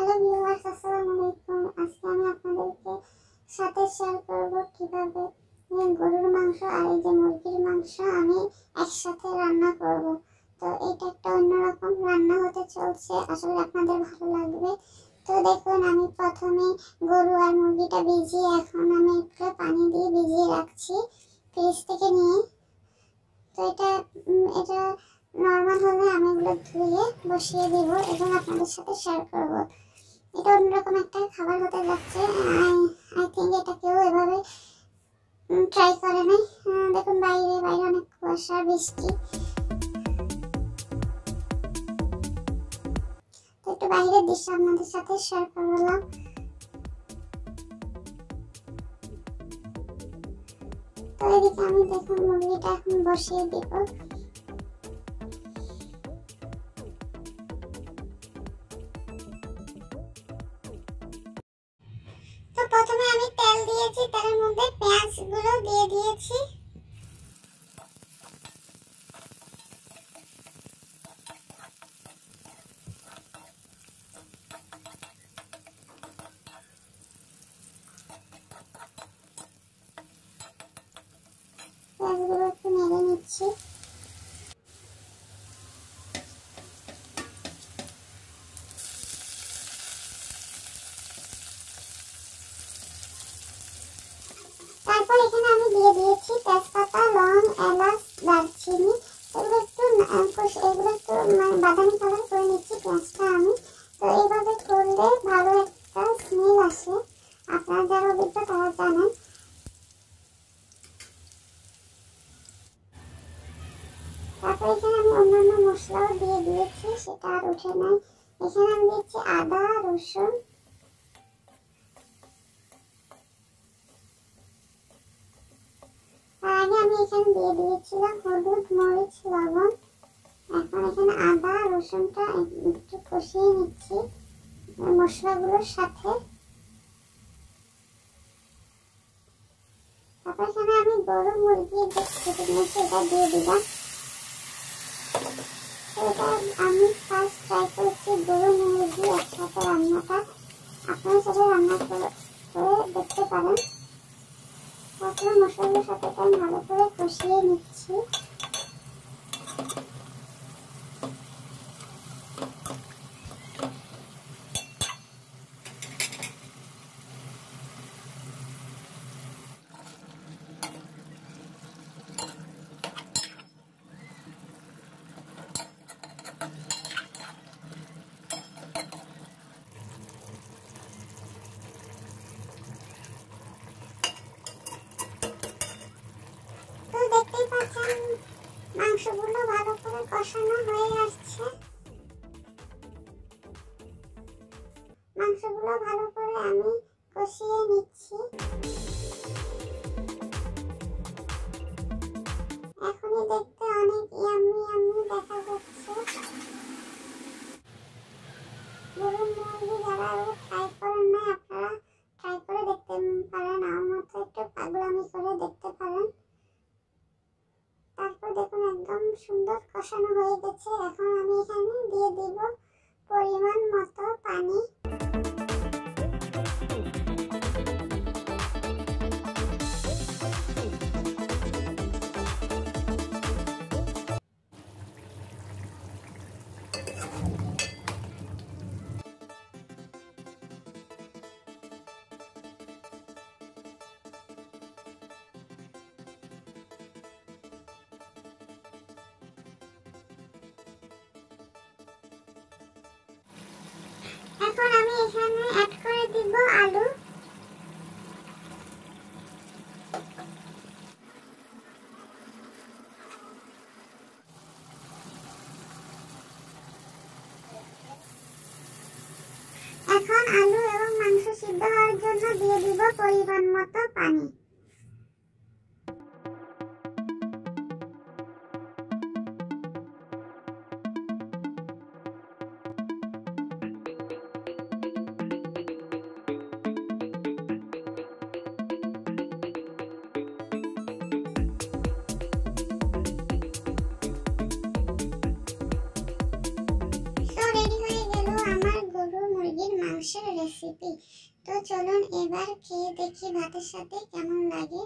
Hello viewers, আসসালামু আলাইকুম। আজকে আমি আপনাদেরকে সাথে শেয়ার করব কিভাবে গরুর মাংস আর এই যে মুরগির মাংস আমি একসাথে রান্না করব। তো এটা একটা অন্যরকম রান্না হতে চলছে, আসলে আপনাদের ভালো লাগবে। তো দেখুন, আমি প্রথমে গরু আর মুরগিটা ভিজিয়ে এখন আমি একটু পানি দিয়ে ভিজিয়ে রাখছি ফ্রিজ থেকে নিয়ে। তো এটা নর্মাল হলে আমি এগুলো ধুয়ে বসিয়ে দিব এবং আপনাদের সাথে শেয়ার করব। এটা অন্যরকম একটা খাবার হতে যাচ্ছে। আই থিঙ্ক এটা কেউ এভাবে ট্রাই করে নাই। দেখুন বাইরে অনেক কুয়াশা বৃষ্টি, তো একটু বাইরের দৃশ্য আপনাদের সাথে শেয়ার করলাম। তো এদিকে আমি দেখুন মুরগিটা এখন বসিয়ে দিব। তো প্রথমে আমি তেল দিয়েছি, তেলের মধ্যে পেঁয়াজ গুলো দিয়ে দিয়েছি। পেঁয়াজগুলো একটু নেড়ে নিচ্ছি। তারপর এখানে আমি দিয়ে দিয়েছি তেজপাতা, লং, এলাচ, দারচিনি। এগুলো একটু বাদামি কালার করে নিচ্ছি পেঁয়াজটা আমি। তো এইভাবে করলে ভালো একটা স্মেল আসে, আপনারা যারা অভিজ্ঞ তারা জানেন। তারপর এখানে আমি অন্যান্য মশলাও দিয়ে দিয়েছি, সেটা আর উঠে নাই। এখানে আমি দিচ্ছি আদা, রসুন, আগে আমি এখানে দিয়ে দিয়েছিলাম হলুদ, মরিচ, লবণ। এখন এখানে আদা রসুনটা একটু কষিয়ে নিচ্ছি মশলাগুলোর সাথে। তারপর এখানে আমি গরু মুরগি কেটে নিয়েছি, এটা দিয়ে দিলাম। এটা আমি ফার্স্ট ট্রাই করছি গরু মুরগি একসাথে রান্নাটা, আপনারা সেটা রান্না করে দেখতে পারেন। তারপরে মশলাগুলোর সাথে আমি ভালো করে কষিয়ে নিচ্ছি। দেখতেই পাচ্ছেন মাংসগুলো ভালো করে কষানো হয়ে আসছে। মাংসগুলো ভালো করে আমি কষিয়ে নিচ্ছি। এখনই দেখতে অনেক ইয়াম্মি দেখা যাচ্ছে। গরু মুরগি যারা ট্রাই করেন না, আপনারা ট্রাই করে দেখতে পারেন, আমার মতো একটু পাগলামি করে দেখতে পারেন। তারপর দেখুন একদম সুন্দর কষানো হয়ে গেছে। এখন আমি এখানে দিয়ে দিব পরিমাণ মতো পানি। এখন আমি এখানে অ্যাড করে দিব আলু। এখন আলু এবং মাংস সিদ্ধ হওয়ার জন্য দিয়ে দিব পরিমাণ মতো পানি। রেডি হয়ে গেল আমার গরুর মুরগির মাংস। রেসিপি। তো চলুন এবার খেয়ে দেখি ভাতের সাথে কেমন লাগে।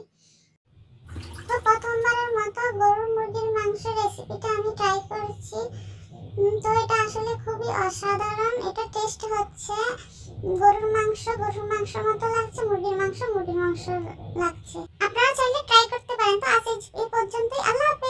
তো প্রথমবারের মতো গরুর মুরগির মাংস রেসিপিটা আমি ট্রাই করছি। তো এটা আসলে খুবই অসাধারণ। এটা টেস্ট হচ্ছে গরুর মাংসের মতো লাগছে, মুরগির মাংস লাগছে। আপনারা চাইলে ট্রাই করতে পারেন। তো আজ এই পর্যন্তই। আল্লাহ হাফেজ।